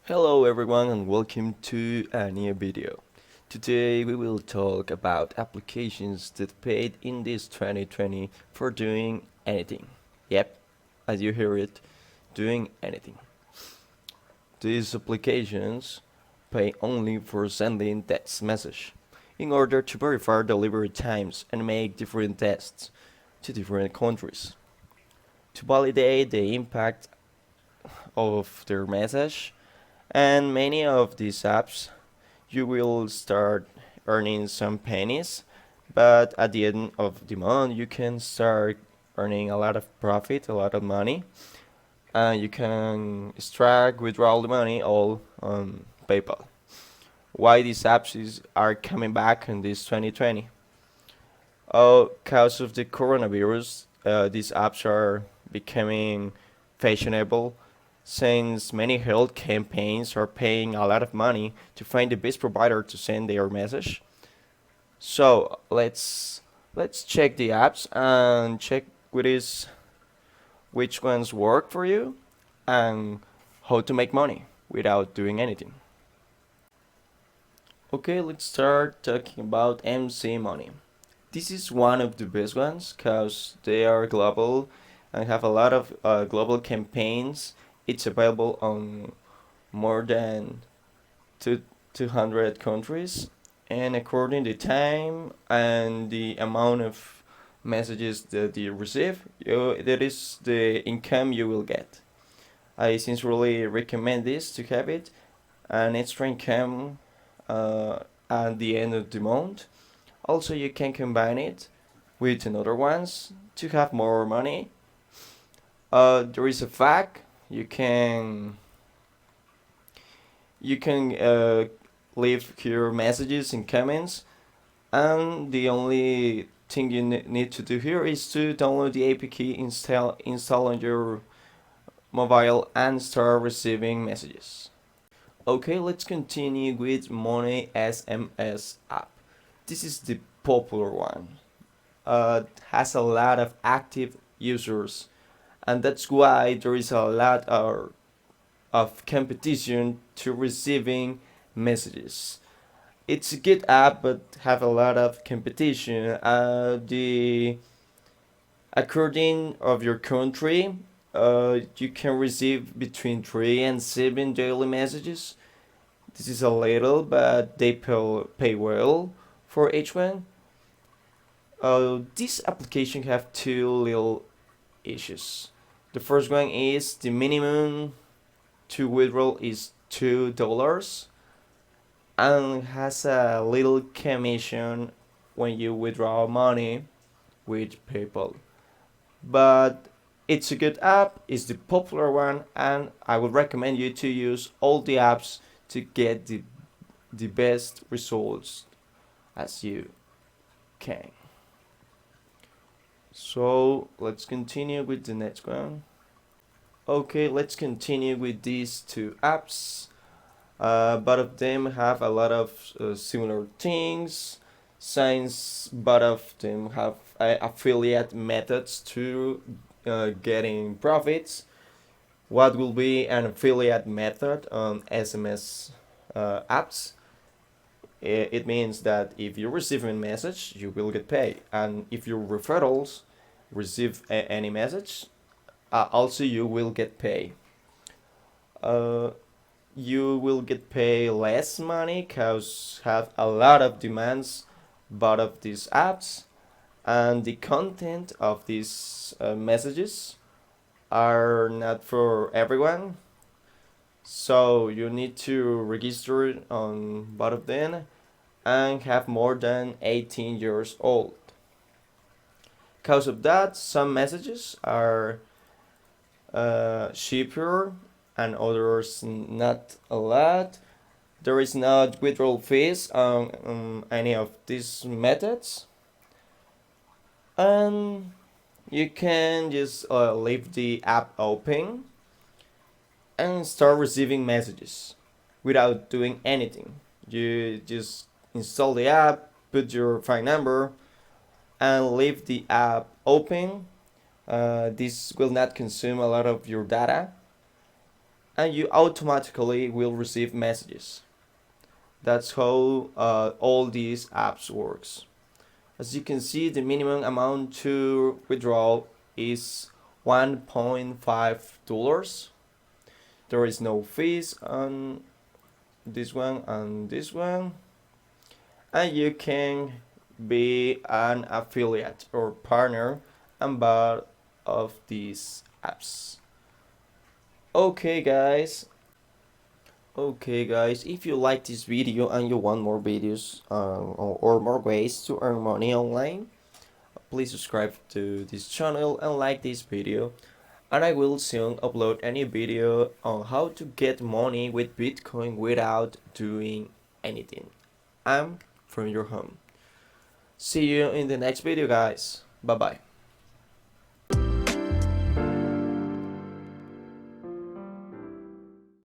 Hello everyone and welcome to a new video. Today we will talk about applications that paid in this 2020 for doing anything. Yep, as you hear it, doing anything. These applications pay only for sending text message in order to verify delivery times and make different tests to different countries. To validate the impact of their message, and many of these apps you will start earning some pennies, but at the end of the month you can start earning a lot of profit, a lot of money, and you can extract, withdraw the money all on PayPal. Why these are coming back in this 2020? Oh, because of the coronavirus, these apps are becoming fashionable since many health campaigns are paying a lot of money to find the best provider to send their message. So let's check the apps and check which ones work for you and how to make money without doing anything. Okay, let's start talking about MC Money. This is one of the best ones because they are global and have a lot of global campaigns. It's available on more than two, 200 countries, and according to time and the amount of messages that you receive, that is the income you will get. I sincerely recommend this to have it, an extra income at the end of the month. Also, you can combine it with another ones to have more money. There is a fact you can leave your messages and comments, and the only thing you need to do here is to download the APK, install on your mobile, and start receiving messages. Okay, let's continue with Money SMS app. This is the popular one. Has a lot of active users, and that's why there is a lot of competition to receiving messages. It's a good app, but have a lot of competition. The according of your country, you can receive between 3 and 7 daily messages. This is a little, but they pay well for each one. This application have two little issues. The first one is the minimum to withdraw is $2 and has a little commission when you withdraw money with PayPal. But it's a good app, it's the popular one, and I would recommend you to use all the apps to get the best results as you can. So let's continue with the next one. Okay, let's continue with these two apps. Both of them have a lot of similar things, since both of them have affiliate methods to getting profits. What will be an affiliate method on SMS apps? It means that if you receive a message, you will get paid, and if your referrals receive any message, also you will get paid. Uh, you will get paid less money because have a lot of demands but of these apps, and the content of these messages are not for everyone, so you need to register on both of them and have more than 18 years old. Because of that, some messages are cheaper and others not a lot. There is not withdrawal fees on any of these methods, and you can just leave the app open and start receiving messages without doing anything. You just install the app, put your phone number, and leave the app open. This will not consume a lot of your data, and you automatically will receive messages. That's how all these apps works. As you can see, the minimum amount to withdraw is $1.5. There is no fees on this one and this one, and you can be an affiliate or partner and both of these apps. Okay guys, if you like this video and you want more videos or more ways to earn money online, please subscribe to this channel and like this video, and I will soon upload a new video on how to get money with Bitcoin without doing anything. I'm from your home. See you in the next video guys. Bye bye.